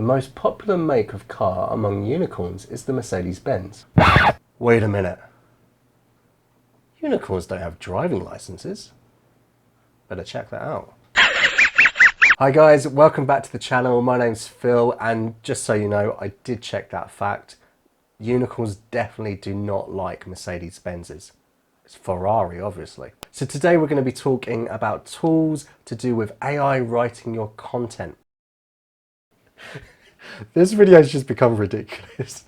most popular make of car among unicorns is the Mercedes-Benz. Wait a minute. Unicorns don't have driving licenses. Better check that out. Hi guys, welcome back to the channel. My name's Phil, and just so you know, I did check that fact. Unicorns definitely do not like Mercedes-Benzes. It's Ferrari, obviously. So today we're going to be talking about tools to do with AI writing your content. This video has just become ridiculous.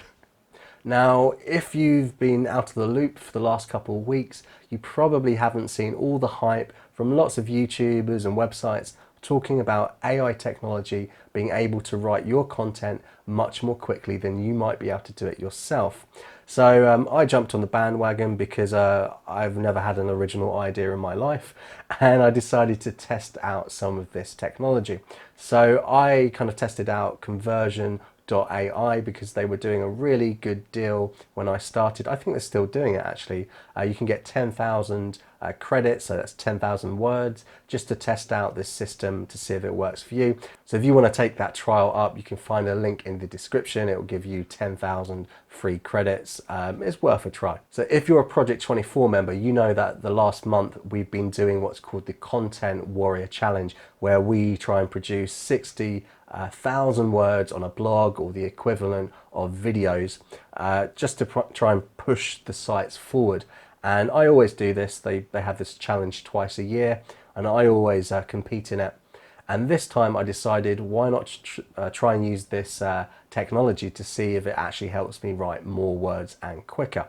Now, if you've been out of the loop for the last couple of weeks, you probably haven't seen all the hype from lots of YouTubers and websites talking about AI technology being able to write your content much more quickly than you might be able to do it yourself. So I jumped on the bandwagon because I've never had an original idea in my life, and I decided to test out some of this technology. So I kind of tested out Conversion.ai because they were doing a really good deal when I started. I think they're still doing it actually. You can get 10,000 credits, so that's 10,000 words, just to test out this system to see if it works for you. So if you want to take that trial up, you can find a link in the description. It will give you 10,000 free credits. It's worth a try. So if you're a Project 24 member, you know that the last month we've been doing what's called the Content Warrior Challenge, where we try and produce 60,000 words on a blog or the equivalent of videos, just to try and push the sites forward. And I always do this. They have this challenge twice a year, and I always compete in it. And this time I decided, why not try and use this technology to see if it actually helps me write more words and quicker.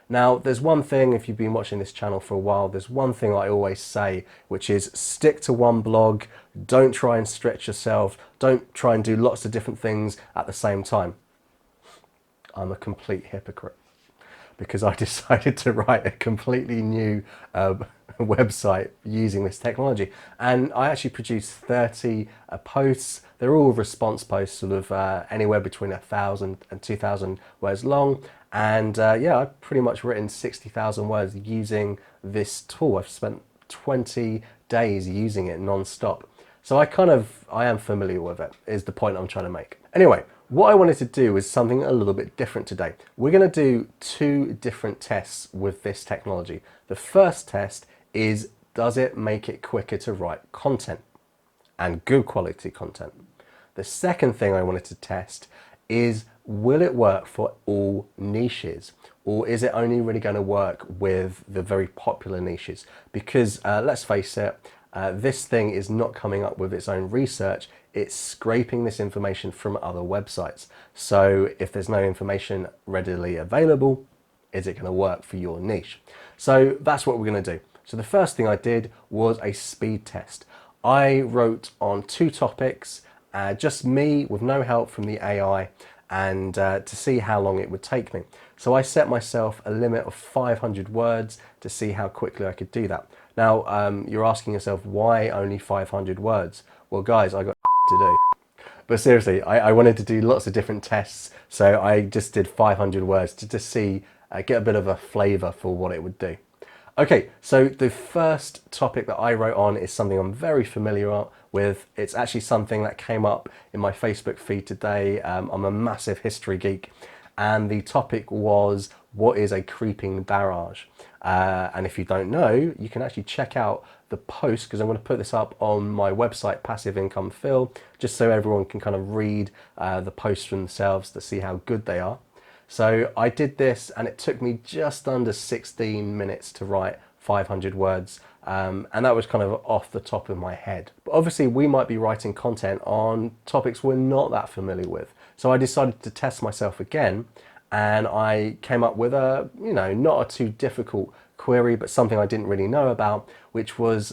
Now, there's one thing, if you've been watching this channel for a while, there's one thing I always say, which is stick to one blog. Don't try and stretch yourself. Don't try and do lots of different things at the same time. I'm a complete hypocrite, because I decided to write a completely new website using this technology. And I actually produced 30 posts. They're all response posts, sort of anywhere between 1,000 and 2,000 words long. And yeah, I've pretty much written 60,000 words using this tool. I've spent 20 days using it non-stop. So I am familiar with it, is the point I'm trying to make. Anyway, what I wanted to do is something a little bit different today. We're going to do two different tests with this technology. The first test is, does it make it quicker to write content, and good quality content? The second thing I wanted to test is, will it work for all niches, or is it only really going to work with the very popular niches? Because let's face it, this thing is not coming up with its own research. It's scraping this information from other websites. So if there's no information readily available, is it going to work for your niche? So that's what we're going to do. So the first thing I did was a speed test. I wrote on 2 topics, just me with no help from the AI, and to see how long it would take me. So I set myself a limit of 500 words to see how quickly I could do that. Now, you're asking yourself, why only 500 words? Well, guys, I got to do. But seriously, I wanted to do lots of different tests, so I just did 500 words to just see, get a bit of a flavor for what it would do. Okay, so the first topic that I wrote on is something I'm very familiar with. It's actually something that came up in my Facebook feed today. I'm a massive history geek, and the topic was, what is a creeping barrage? And if you don't know, you can actually check out the post, because I'm going to put this up on my website, Passive Income Phil, just so everyone can kind of read the posts for themselves to see how good they are. So I did this, and it took me just under 16 minutes to write 500 words. And that was kind of off the top of my head. But obviously we might be writing content on topics we're not that familiar with. So I decided to test myself again, and I came up with a, not a too difficult query, but something I didn't really know about, which was,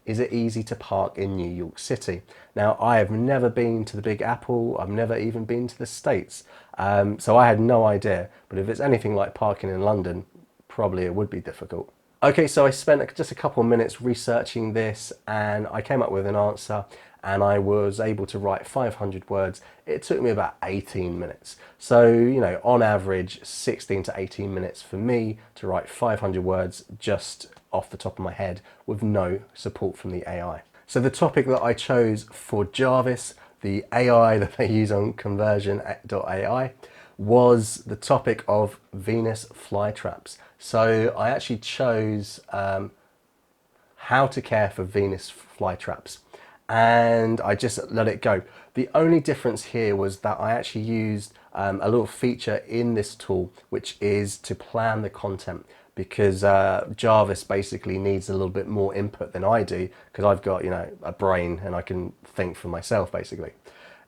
is it easy to park in New York City? Now, I have never been to the Big Apple. I've never even been to the States. So I had no idea, but if it's anything like parking in London, probably it would be difficult. Okay, so I spent just a couple of minutes researching this, and I came up with an answer, and I was able to write 500 words. It took me about 18 minutes. So, on average, 16 to 18 minutes for me to write 500 words just off the top of my head with no support from the AI. So the topic that I chose for Jarvis the AI that they use on Conversion.ai was the topic of Venus flytraps. So I actually chose how to care for Venus flytraps, and I just let it go. The only difference here was that I actually used a little feature in this tool, which is to plan the content, because Jarvis basically needs a little bit more input than I do, because I've got, you know, a brain and I can think for myself basically.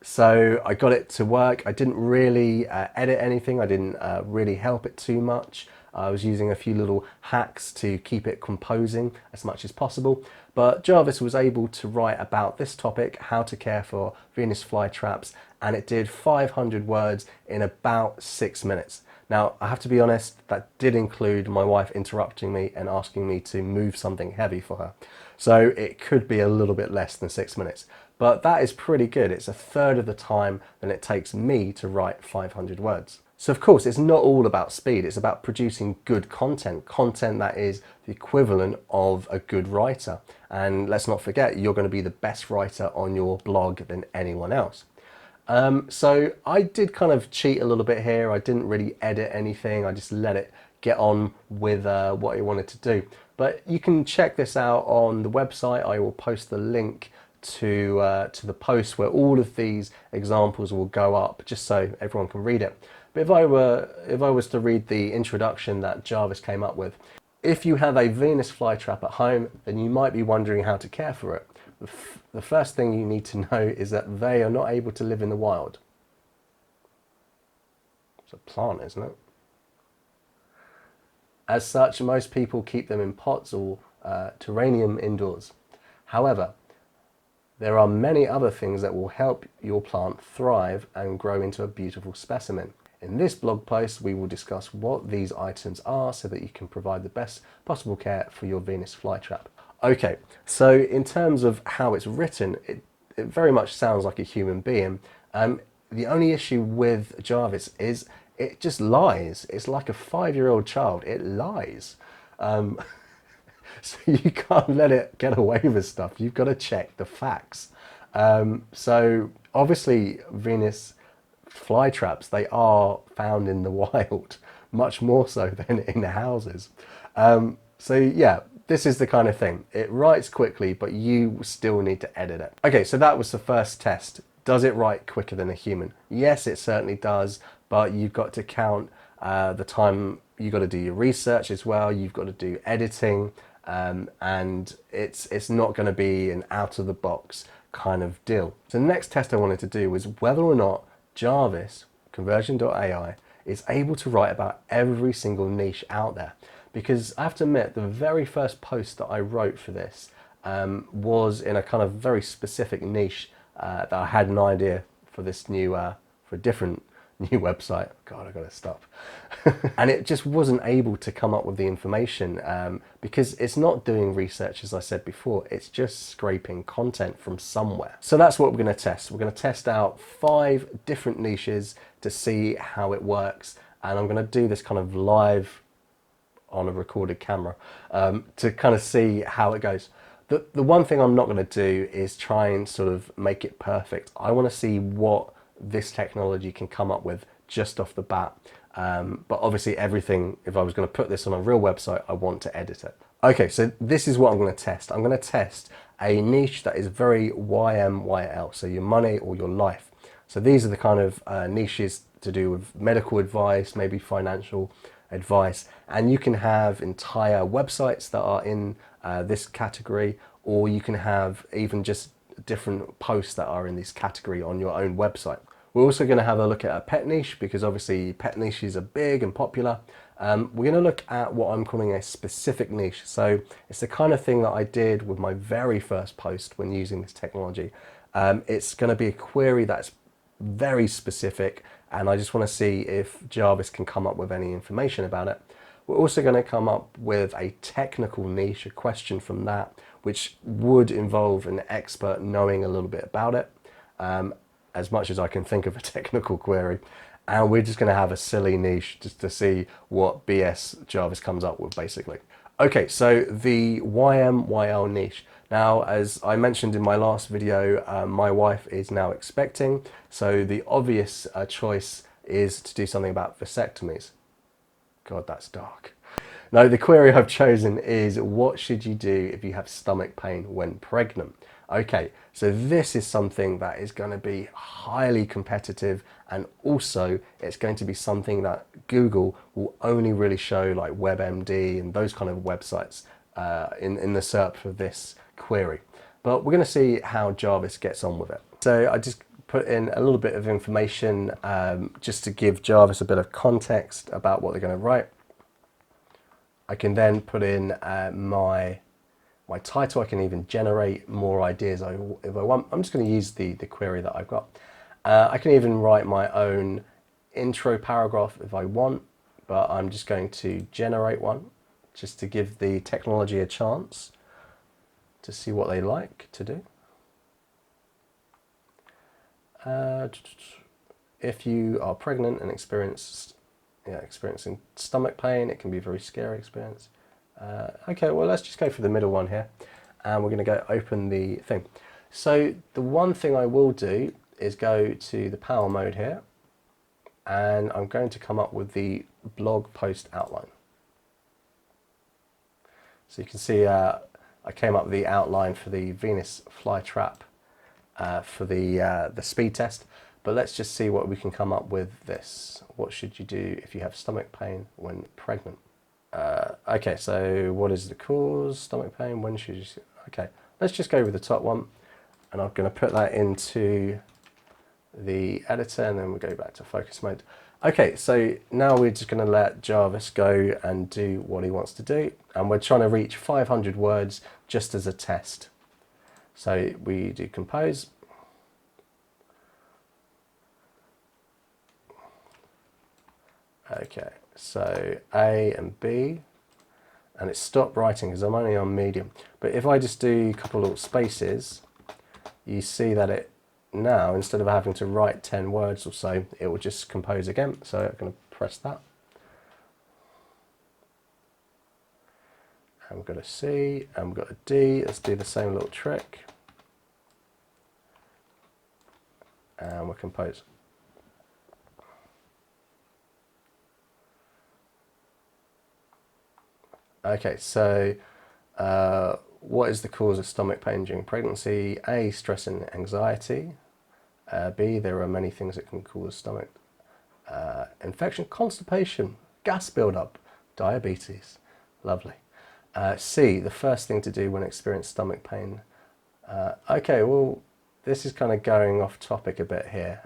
So I got it to work. I didn't really edit anything. I didn't really help it too much. I was using a few little hacks to keep it composing as much as possible. But Jarvis was able to write about this topic, how to care for Venus flytraps, and it did 500 words in about 6 minutes. Now, I have to be honest, that did include my wife interrupting me and asking me to move something heavy for her. So it could be a little bit less than 6 minutes. But that is pretty good. It's a third of the time than it takes me to write 500 words. So of course, it's not all about speed. It's about producing good content, content that is the equivalent of a good writer. And let's not forget, you're going to be the best writer on your blog than anyone else. So I did kind of cheat a little bit here. I didn't really edit anything. I just let it get on with what I wanted to do. But you can check this out on the website. I will post the link to the post where all of these examples will go up, just so everyone can read it. But if I was to read the introduction that Jarvis came up with, if you have a Venus flytrap at home, then you might be wondering how to care for it. The first thing you need to know is that they are not able to live in the wild. It's a plant, isn't it? As such, most people keep them in pots or terrarium indoors. However, there are many other things that will help your plant thrive and grow into a beautiful specimen. In this blog post, we will discuss what these items are so that you can provide the best possible care for your Venus flytrap. Okay, so in terms of how it's written, it very much sounds like a human being. The only issue with Jarvis is it just lies. It's like a 5-year-old child. It lies. So you can't let it get away with stuff. You've got to check the facts. So obviously Venus flytraps, they are found in the wild, much more so than in the houses. So yeah, this is the kind of thing. It writes quickly, but you still need to edit it. Okay, so that was the first test. Does it write quicker than a human? Yes, it certainly does, but you've got to count the time. You've got to do your research as well. You've got to do editing, and it's not going to be an out-of-the-box kind of deal. So the next test I wanted to do was whether or not Jarvis, Conversion.ai, is able to write about every single niche out there. Because I have to admit, the very first post that I wrote for this was in a kind of very specific niche that I had an idea for this new, for a different new website. God, I gotta stop. And it just wasn't able to come up with the information because it's not doing research, as I said before. It's just scraping content from somewhere. So that's what we're gonna test. We're gonna test out 5 different niches to see how it works. And I'm gonna do this kind of live on a recorded camera to kind of see how it goes. The one thing I'm not going to do is try and sort of make it perfect. I want to see what this technology can come up with just off the bat. But obviously everything, if I was going to put this on a real website, I want to edit it. Okay, so this is what I'm going to test. I'm going to test a niche that is very YMYL, so your money or your life. So these are the kind of niches to do with medical advice, maybe financial advice, and you can have entire websites that are in this category, or you can have even just different posts that are in this category on your own website. We're also going to have a look at a pet niche, because obviously pet niches are big and popular. We're going to look at what I'm calling a specific niche. So it's the kind of thing that I did with my very first post when using this technology. It's going to be a query that's very specific, and I just want to see if Jarvis can come up with any information about it. We're also going to come up with a technical niche, a question from that, which would involve an expert knowing a little bit about it, as much as I can think of a technical query. And we're just going to have a silly niche just to see what BS Jarvis comes up with, basically. Okay, so the YMYL niche. Now, as I mentioned in my last video, my wife is now expecting, so the obvious choice is to do something about vasectomies. God, that's dark. No, the query I've chosen is, what should you do if you have stomach pain when pregnant? Okay, so this is something that is going to be highly competitive, and also it's going to be something that Google will only really show, like WebMD and those kind of websites in the search for this query. But we're going to see how Jarvis gets on with it. So I just put in a little bit of information just to give Jarvis a bit of context about what they're going to write. I can then put in my title. I can even generate more ideas if I want. I'm just going to use the query that I've got. I can even write my own intro paragraph if I want, but I'm just going to generate one just to give the technology a chance to see what they like to do. If you are pregnant and experiencing stomach pain, it can be a very scary experience. Okay, well, let's just go for the middle one here, and we're going to go open the thing. So the one thing I will do is go to the power mode here, and I'm going to come up with the blog post outline. So you can see I came up with the outline for the Venus flytrap for the speed test. But let's just see what we can come up with this. What should you do if you have stomach pain when pregnant? Okay, so what is the cause? Stomach pain, when should you... Okay, let's just go with the top one. And I'm going to put that into the editor, and then we'll go back to focus mode. Okay, so now we're just going to let Jarvis go and do what he wants to do. And we're trying to reach 500 words just as a test. So we do compose. Okay, so A and B, and it stopped writing because I'm only on medium. But if I just do a couple of little spaces, you see that it now, instead of having to write 10 words or so, it will just compose again. So I'm going to press that. And we've got a C, and we've got a D. Let's do the same little trick. And we'll compose. Okay, so what is the cause of stomach pain during pregnancy? A, stress and anxiety. B, there are many things that can cause stomach infection, constipation, gas buildup, diabetes. Lovely. C, the first thing to do when experiencing stomach pain. Okay, well, this is kind of going off topic a bit here.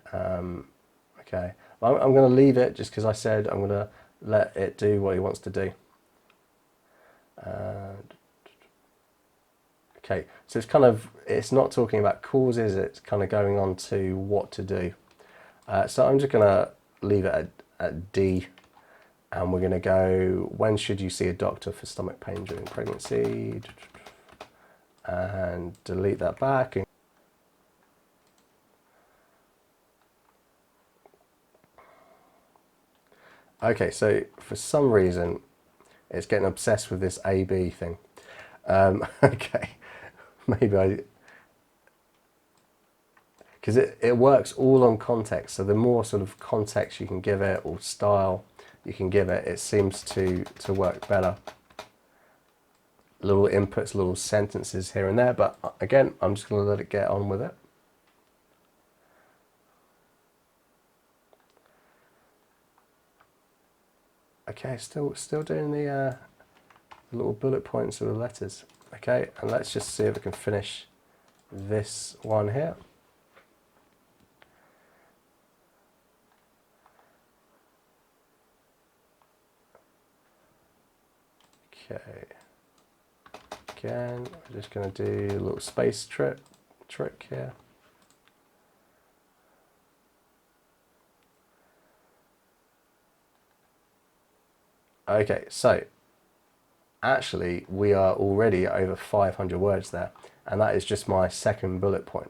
Okay, I'm going to leave it just because I said I'm going to let it do what he wants to do. Okay, so it's not talking about causes, it's kind of going on to what to do. So I'm just going to leave it at D, and we're going to go, when should you see a doctor for stomach pain during pregnancy? And delete that back. Okay, so for some reason, it's getting obsessed with this AB thing. Okay, maybe because it works all on context. So the more sort of context you can give it, or style you can give it, it seems to work better. Little inputs, little sentences here and there, but again, I'm just going to let it get on with it. Okay, still doing the little bullet points of the letters. Okay, and let's just see if we can finish this one here. Okay, again, we're just going to do a little space trick here. Okay, so actually we are already over 500 words there, and that is just my second bullet point.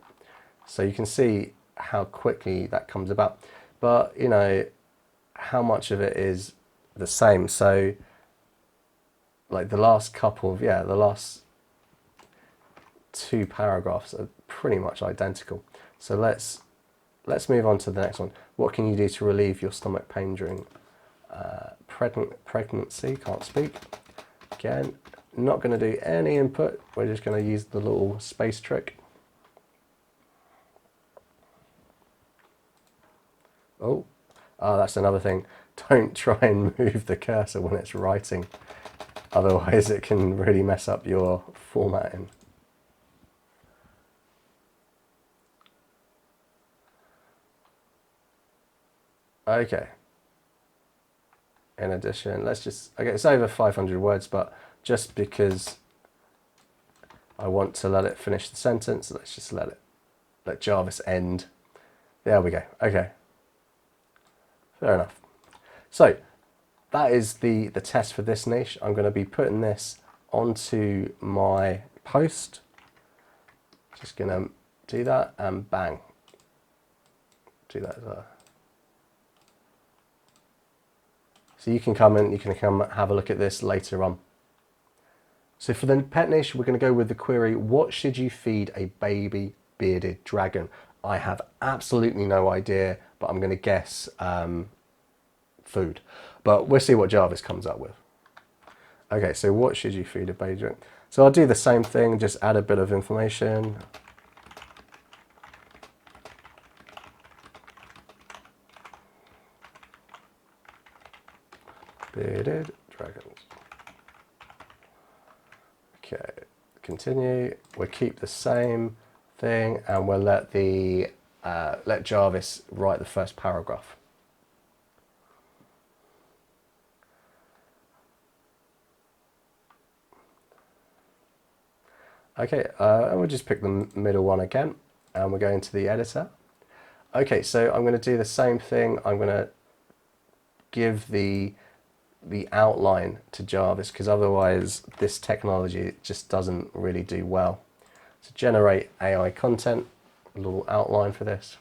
So you can see how quickly that comes about, but you know how much of it is the same. So like the last couple of, the last two paragraphs are pretty much identical. So let's move on to the next one. What can you do to relieve your stomach pain during pregnancy? Can't speak. Again, not going to do any input. We're just going to use the little space trick. Oh, that's another thing. Don't try and move the cursor when it's writing. Otherwise it can really mess up your formatting. Okay. In addition, let's just, okay, it's over 500 words, but just because I want to let it finish the sentence, let's just let Jarvis end. There we go. Okay. Fair enough. So that is the test for this niche. I'm going to be putting this onto my post. Just going to do that and bang. Do that as well. So you can come have a look at this later on. So for the pet niche, we're going to go with the query, what should you feed a baby bearded dragon? I have absolutely no idea, but I'm going to guess food. But we'll see what Jarvis comes up with. Okay, so what should you feed a baby dragon? So I'll do the same thing, just add a bit of information. Bearded dragons. Okay, continue. We'll keep the same thing, and we'll let Jarvis write the first paragraph. Okay, and we'll just pick the middle one again, and we're going to the editor. Okay, so I'm going to do the same thing. I'm going to give the outline to Jarvis, because otherwise this technology just doesn't really do well. So generate AI content, a little outline for this.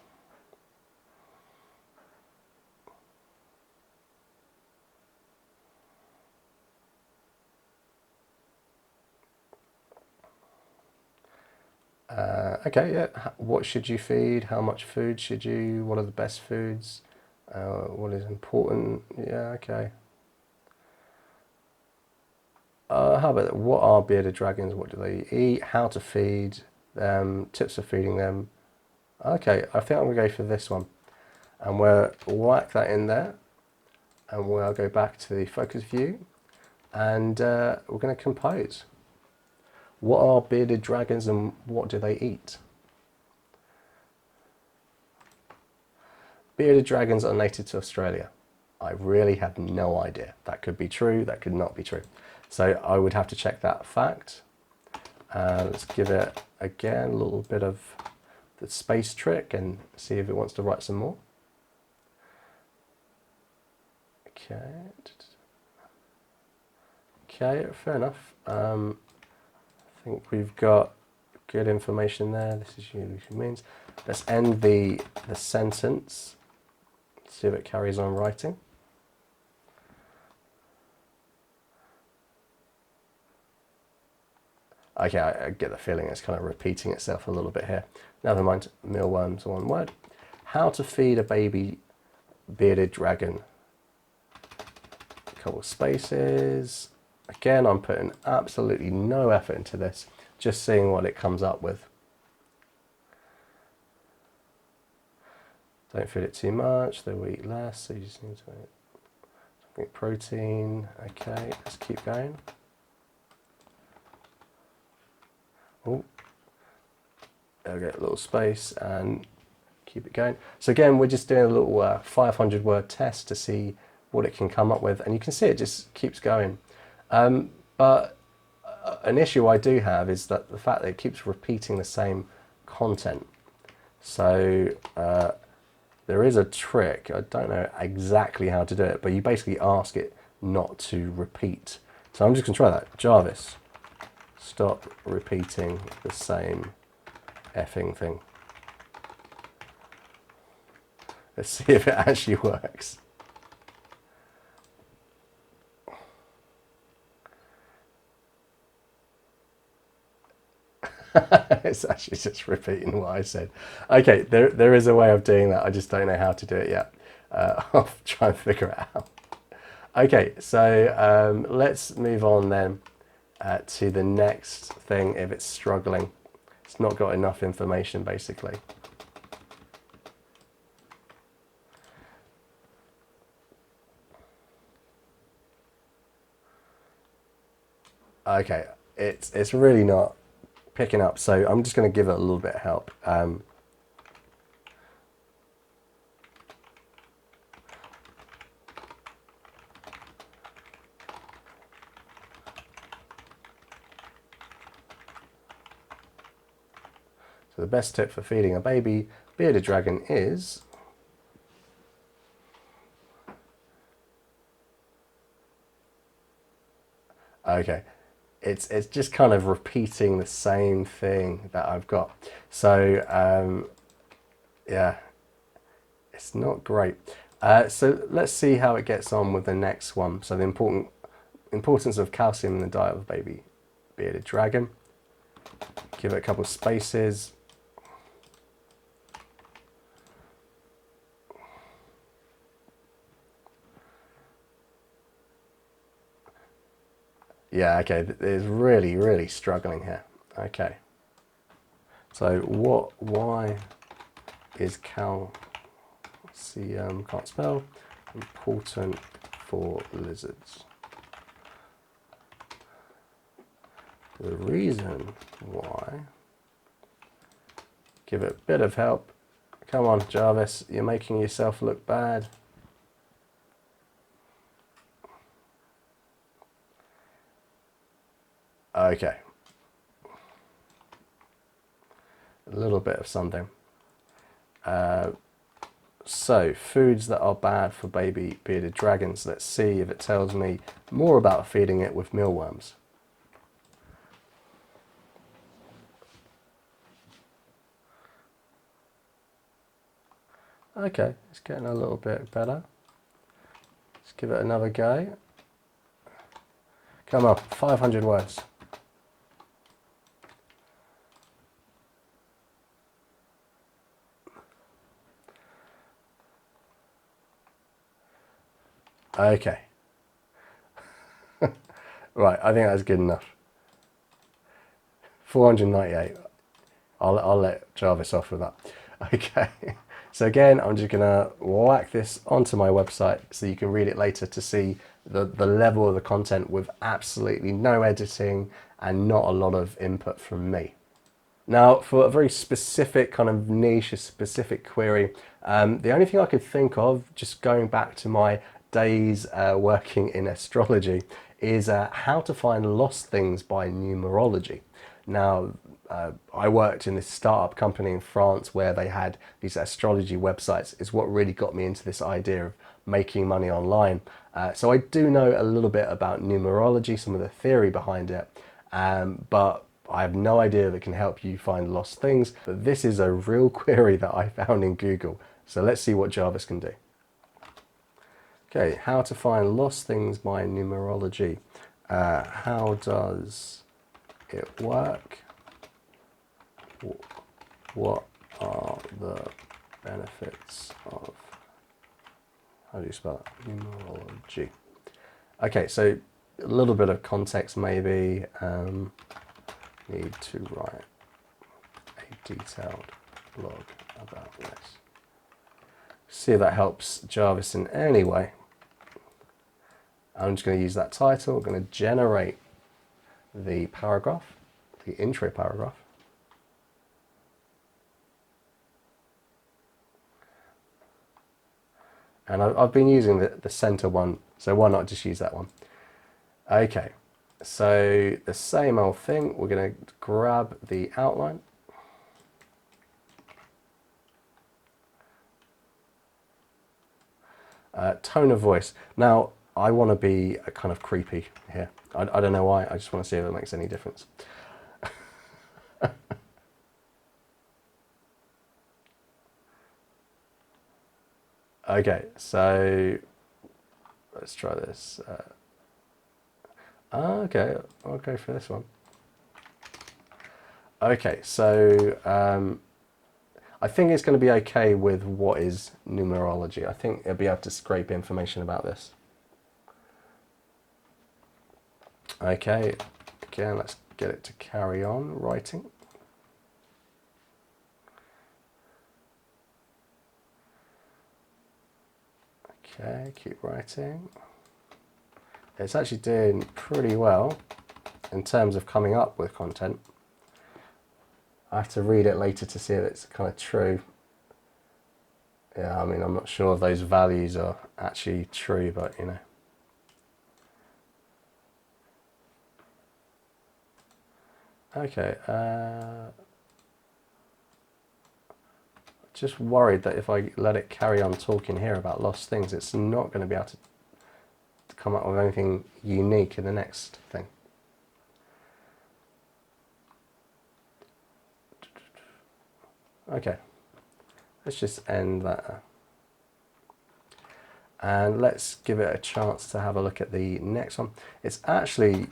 Okay, yeah. What should you feed? How much food should you? What are the best foods? What is important? Yeah, okay. How about what are bearded dragons? What do they eat? How to feed them? Tips for feeding them. Okay, I think I'm gonna go for this one, and we'll whack that in there, and we'll go back to the focus view, and we're going to compose. What are bearded dragons and what do they eat? Bearded dragons are native to Australia. I really have no idea. That could be true, that could not be true. So I would have to check that fact. Let's give it, again, a little bit of the space trick and see if it wants to write some more. Okay. Okay, fair enough. I think we've got good information there. This is usually means. Let's end the sentence. See if it carries on writing. Okay, I get the feeling it's kind of repeating itself a little bit here. Never mind, mealworms, one word. How to feed a baby bearded dragon. A couple of spaces. Again, I'm putting absolutely no effort into this, just seeing what it comes up with. Don't feed it too much, they will eat less, so you just need to eat something protein. Okay, let's keep going. Oh, there we go, a little space and keep it going. So again, we're just doing a little 500 word test to see what it can come up with, and you can see it just keeps going. But an issue I do have is that the fact that it keeps repeating the same content. So there is a trick. I don't know exactly how to do it, but you basically ask it not to repeat. So I'm just going to try that. Jarvis, stop repeating the same effing thing. Let's see if it actually works. It's actually just repeating what I said. Okay, there is a way of doing that. I just don't know how to do it yet. I'll try and figure it out. Okay, so let's move on then to the next thing if it's struggling. It's not got enough information, basically. Okay, it's really not picking up, so I'm just going to give it a little bit of help. So the best tip for feeding a baby bearded dragon is okay. It's just kind of repeating the same thing that I've got. So yeah, it's not great. So let's see how it gets on with the next one. So the importance of calcium in the diet of baby bearded dragon. Give it a couple of spaces. Yeah, okay, it's really struggling here. Okay. So why is calcium, can't spell, important for lizards? The reason why, give it a bit of help. Come on, Jarvis, you're making yourself look bad. Okay. A little bit of something. So, foods that are bad for baby bearded dragons. Let's see if it tells me more about feeding it with mealworms. Okay, it's getting a little bit better. Let's give it another go. Come on, 500 words. Okay. Right, I think that's good enough. 498. I'll let Jarvis off with that. Okay. So again, I'm just gonna whack this onto my website so you can read it later to see the level of the content with absolutely no editing and not a lot of input from me. Now, for a very specific kind of niche, a specific query, the only thing I could think of, just going back to my days working in astrology, is how to find lost things by numerology. Now, I worked in this startup company in France where they had these astrology websites, is what really got me into this idea of making money online. So I do know a little bit about numerology, some of the theory behind it, but I have no idea that can help you find lost things. But this is a real query that I found in Google. So let's see what Jarvis can do. Okay, how to find lost things by numerology. How does it work? What are the benefits of, how do you spell it? Numerology. Okay, so a little bit of context maybe. Need to write a detailed blog about this. See if that helps Jarvis in any way. I'm just going to use that title. I'm going to generate the paragraph, the intro paragraph. And I've been using the center one, so why not just use that one? Okay, so the same old thing. We're going to grab the outline. Tone of voice. Now, I want to be a kind of creepy here. I don't know why. I just want to see if it makes any difference. Okay, so let's try this. Okay, I'll go for this one. Okay, so I think it's going to be okay with what is numerology. I think it'll be able to scrape information about this. Okay, again, let's get it to carry on writing. Okay, keep writing. It's actually doing pretty well in terms of coming up with content. I have to read it later to see if it's kind of true. Yeah, I mean, I'm not sure if those values are actually true, but you know. Okay, just worried that if I let it carry on talking here about lost things, it's not going to be able to come up with anything unique in the next thing. Okay, let's just end that. And let's give it a chance to have a look at the next one. It's actually,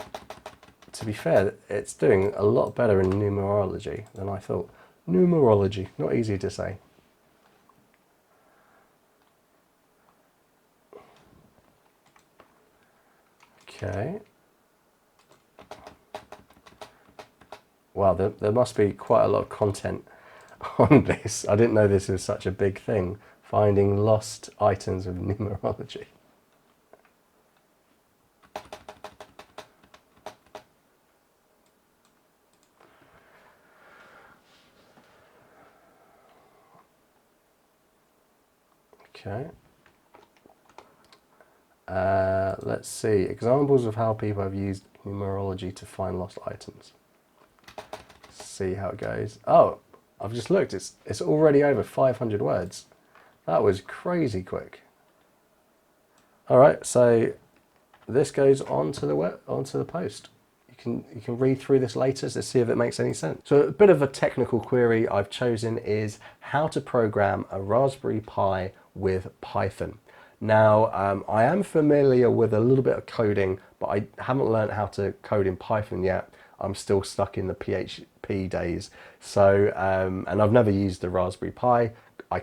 to be fair, it's doing a lot better in numerology than I thought. Numerology, not easy to say. Okay. Wow, there must be quite a lot of content on this. I didn't know this was such a big thing, finding lost items of numerology. Okay. Let's see. Examples of how people have used numerology to find lost items. See how it goes. Oh, I've just looked. It's already over 500 words. That was crazy quick. All right, so this goes onto the post. You can read through this later to see if it makes any sense. So a bit of a technical query I've chosen is how to program a Raspberry Pi with Python. Now, I am familiar with a little bit of coding, but I haven't learned how to code in Python yet. I'm still stuck in the PHP days. So, and I've never used the Raspberry Pi. I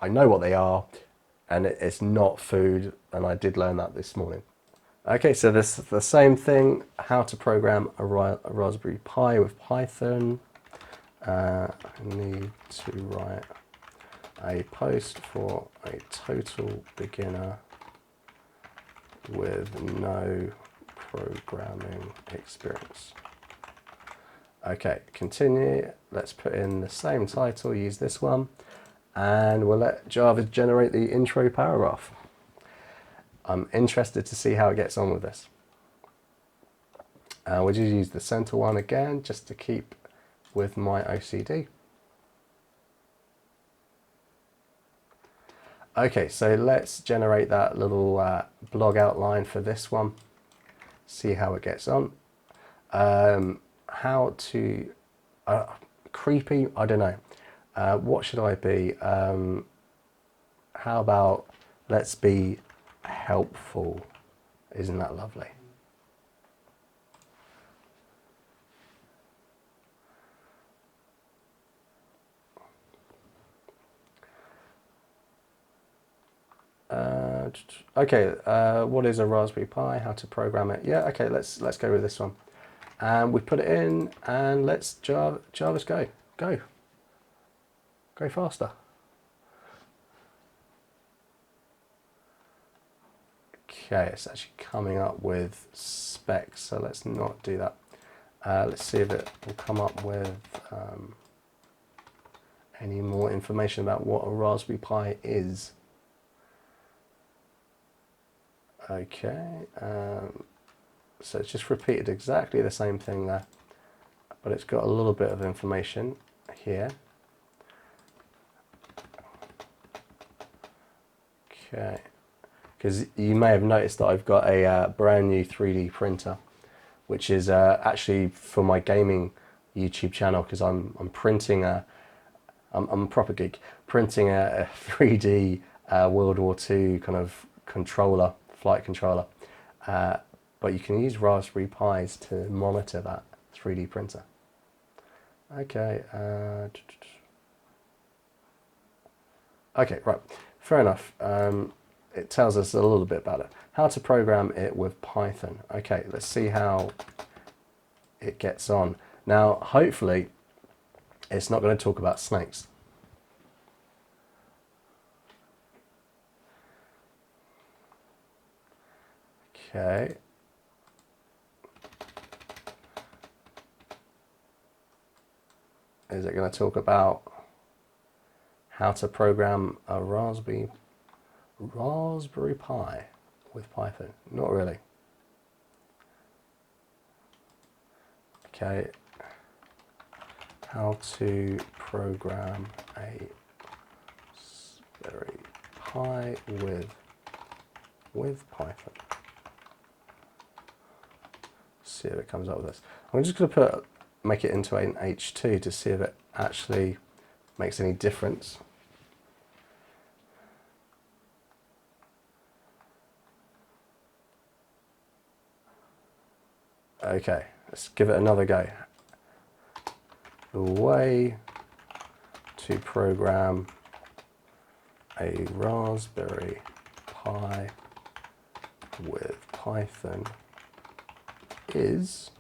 know what they are, and it's not food, and I did learn that this morning. Okay, so this is the same thing, how to program a Raspberry Pi with Python. I need to write a post for a total beginner with no programming experience. Okay, continue. Let's put in the same title, use this one, and we'll let Jarvis generate the intro paragraph. I'm interested to see how it gets on with this. We'll just use the center one again, just to keep with my OCD. Okay, so let's generate that little blog outline for this one. See how it gets on. How to creepy? I don't know. What should I be? How about let's be helpful? Isn't that lovely? Okay, what is a Raspberry Pi? How to program it? Yeah, okay, let's go with this one. And we put it in, and let's Jarvis go faster. Okay, it's actually coming up with specs, so let's not do that. Let's see if it will come up with any more information about what a Raspberry Pi is. Okay, so it's just repeated exactly the same thing there, but it's got a little bit of information here. Okay, because you may have noticed that I've got a brand new 3D printer, which is actually for my gaming YouTube channel, because I'm printing I'm a proper geek, printing a 3D World War II kind of controller, flight controller, but you can use Raspberry Pis to monitor that 3D printer. Okay. Okay, right. Fair enough. It tells us a little bit about it. How to program it with Python. Okay, let's see how it gets on. Now, hopefully, it's not going to talk about snakes. Okay. Is it going to talk about how to program a Raspberry Pi with Python? Not really. Okay. How to program a Raspberry Pi with Python. See if it comes up with this. I'm just going to make it into an H2 to see if it actually makes any difference. Okay, let's give it another go. The way to program a Raspberry Pi with Python is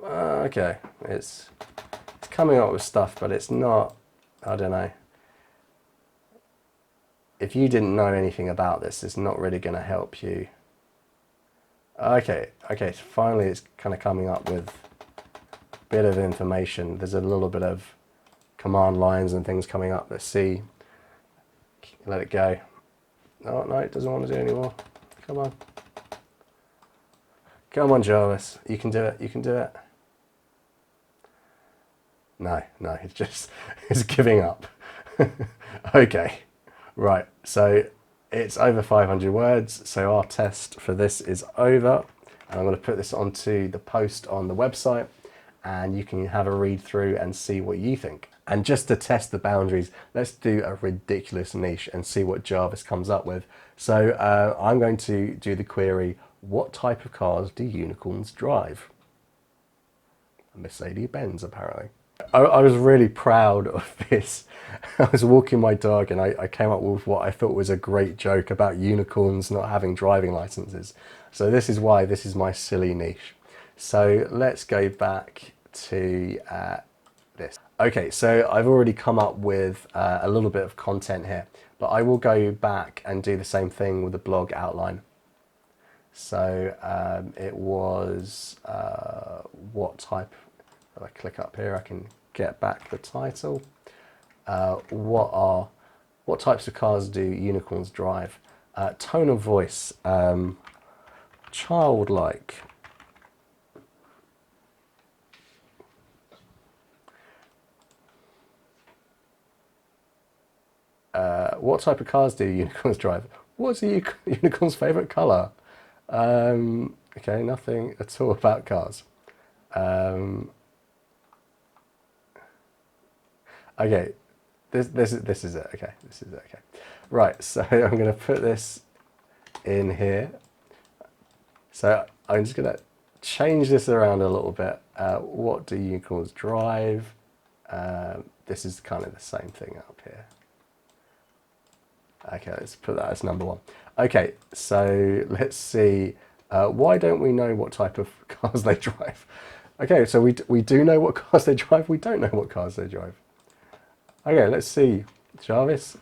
okay. It's coming up with stuff, but it's not. I don't know. If you didn't know anything about this, it's not really going to help you. Okay, so finally it's kind of coming up with a bit of information. There's a little bit of command lines and things coming up. Let's see. Let it go. Oh, no, it doesn't want to do anymore. Come on. Come on, Jarvis. You can do it. You can do it. No, it's giving up. Okay, right. So it's over 500 words. So our test for this is over. And I'm going to put this onto the post on the website, and you can have a read through and see what you think. And just to test the boundaries, let's do a ridiculous niche and see what Jarvis comes up with. So I'm going to do the query, what type of cars do unicorns drive? Mercedes-Benz, apparently. I was really proud of this. I was walking my dog and I came up with what I thought was a great joke about unicorns not having driving licenses. So this is why this is my silly niche. So let's go back to this. Okay, so I've already come up with a little bit of content here, but I will go back and do the same thing with the blog outline. So it was what type. If I click up here, I can get back the title. What types of cars do unicorns drive? Tone of voice, childlike. What type of cars do unicorns drive? What's a unicorn's favourite colour? Okay, nothing at all about cars. Okay, this is it. Okay, this is it. Okay, right. So I'm going to put this in here. So I'm just going to change this around a little bit. What do unicorns drive? This is kind of the same thing up here. Okay, let's put that as number one. Okay, so let's see. Why don't we know what type of cars they drive? Okay, so we do know what cars they drive. We don't know what cars they drive. Okay, let's see. Jarvis,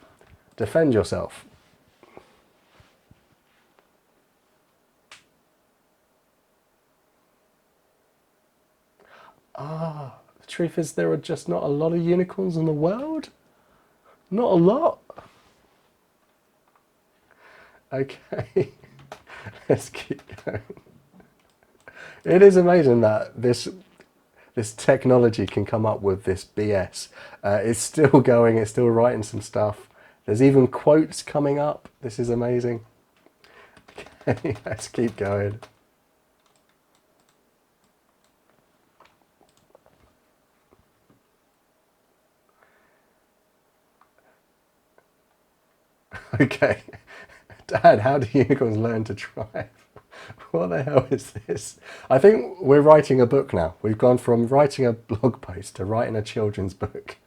defend yourself. The truth is there are just not a lot of unicorns in the world. Not a lot. Okay, let's keep going. It is amazing that this technology can come up with this BS. It's still going, it's still writing some stuff. There's even quotes coming up. This is amazing. Okay, let's keep going. Okay. Dad, how do unicorns learn to drive? What the hell is this? I think we're writing a book now. We've gone from writing a blog post to writing a children's book.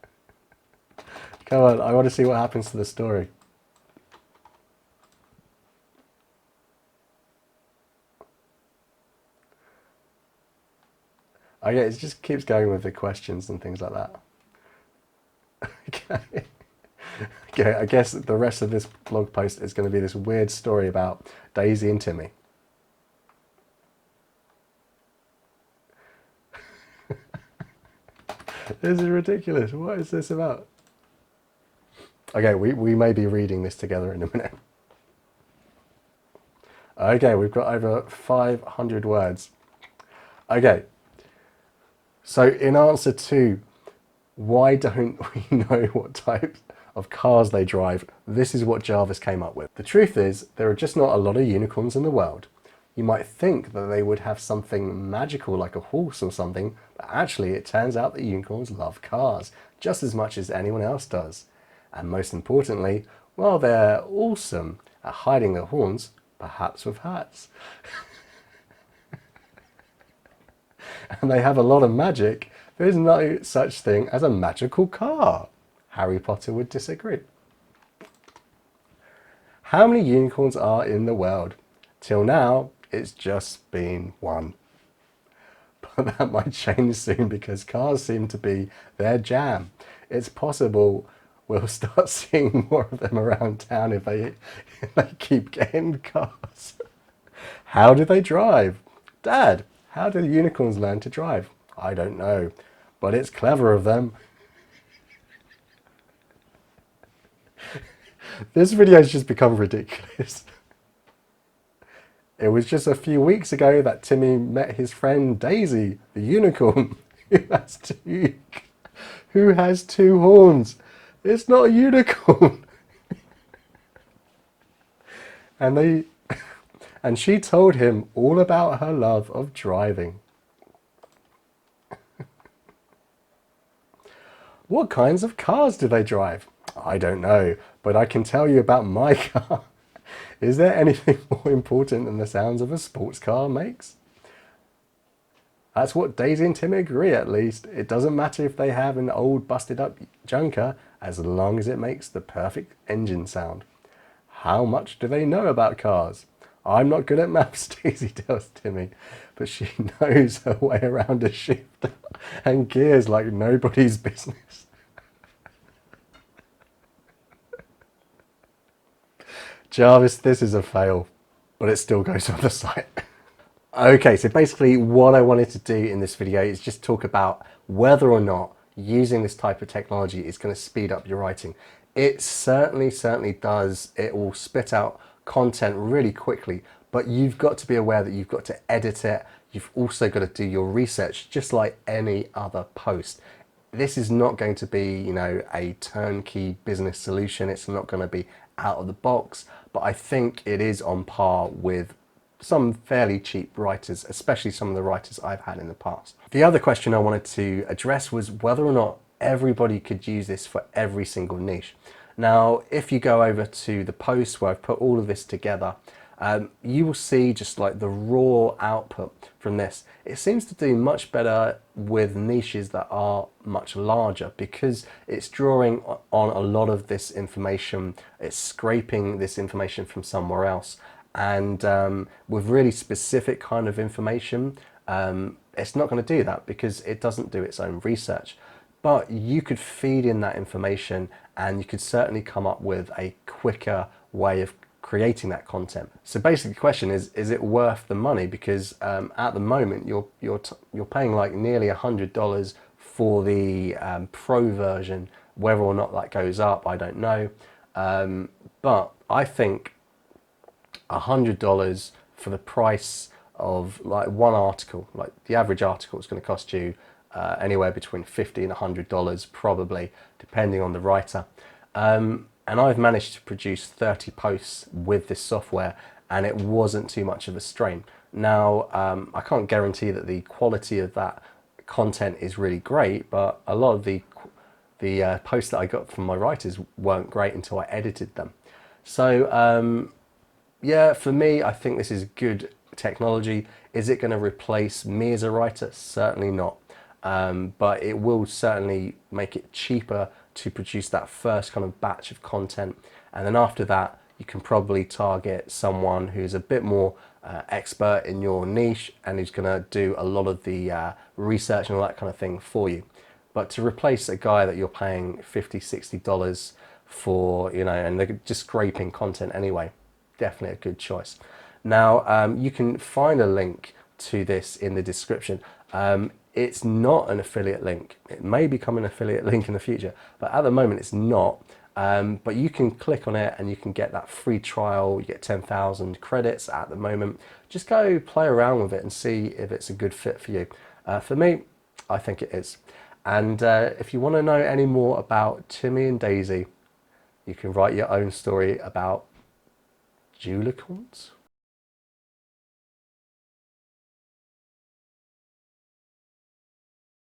Come on, I want to see what happens to the story. Okay, it just keeps going with the questions and things like that. Okay. Okay, I guess the rest of this blog post is going to be this weird story about Daisy and Timmy. This is ridiculous. What is this about? Okay, we may be reading this together in a minute. Okay, we've got over 500 words. Okay, so in answer to why don't we know what types of cars they drive, this is what Jarvis came up with. The truth is, there are just not a lot of unicorns in the world. You might think that they would have something magical like a horse or something, but actually it turns out that unicorns love cars just as much as anyone else does. And most importantly, well, they're awesome at hiding their horns, perhaps with hats. And they have a lot of magic. There is no such thing as a magical car. Harry Potter would disagree. How many unicorns are in the world? Till now, it's just been one. But that might change soon because cars seem to be their jam. It's possible we'll start seeing more of them around town if they keep getting cars. How do they drive? Dad, how do unicorns learn to drive? I don't know, but it's clever of them. This video has just become ridiculous. It was just a few weeks ago that Timmy met his friend Daisy, the unicorn, who has two horns. It's not a unicorn. And she told him all about her love of driving. What kinds of cars do they drive? I don't know, but I can tell you about my car. Is there anything more important than the sounds of a sports car makes? That's what Daisy and Tim agree, at least. It doesn't matter if they have an old busted up junker, as long as it makes the perfect engine sound. How much do they know about cars? I'm not good at maths, Daisy tells Timmy, but she knows her way around a shifter and gears like nobody's business. Jarvis, this is a fail, but it still goes on the site. Okay, so basically what I wanted to do in this video is just talk about whether or not using this type of technology is going to speed up your writing. It certainly does. It will spit out content really quickly, but you've got to be aware that you've got to edit it. You've also got to do your research just like any other post. This is not going to be, you know, a turnkey business solution. It's not going to be out of the box, but I think it is on par with some fairly cheap writers, especially some of the writers I've had in the past. The other question I wanted to address was whether or not everybody could use this for every single niche. Now, if you go over to the post where I've put all of this together, you will see just like the raw output from this. It seems to do much better with niches that are much larger because it's drawing on a lot of this information. It's scraping this information from somewhere else. And with really specific kind of information, it's not going to do that because it doesn't do its own research. But you could feed in that information and you could certainly come up with a quicker way of creating that content. So basically the question is it worth the money? Because at the moment you're paying like nearly $100 for the pro version. Whether or not that goes up, I don't know. But I think $100 for the price of like one article, like the average article is going to cost you anywhere between $50 and $100 probably, depending on the writer. And I've managed to produce 30 posts with this software and it wasn't too much of a strain. Now, I can't guarantee that the quality of that content is really great, but a lot of the posts that I got from my writers weren't great until I edited them. So yeah, for me, I think this is good technology. Is it going to replace me as a writer? Certainly not. But it will certainly make it cheaper to produce that first kind of batch of content. And then after that, you can probably target someone who's a bit more expert in your niche and who's going to do a lot of the research and all that kind of thing for you. But to replace a guy that you're paying $50, $60 for, you know, and they're just scraping content anyway, definitely a good choice. Now, you can find a link to this in the description. It's not an affiliate link. It may become an affiliate link in the future, but at the moment it's not. But you can click on it and you can get that free trial. You get 10,000 credits at the moment. Just go play around with it and see if it's a good fit for you. For me, I think it is. And if you want to know any more about Timmy and Daisy, you can write your own story about Julicorns.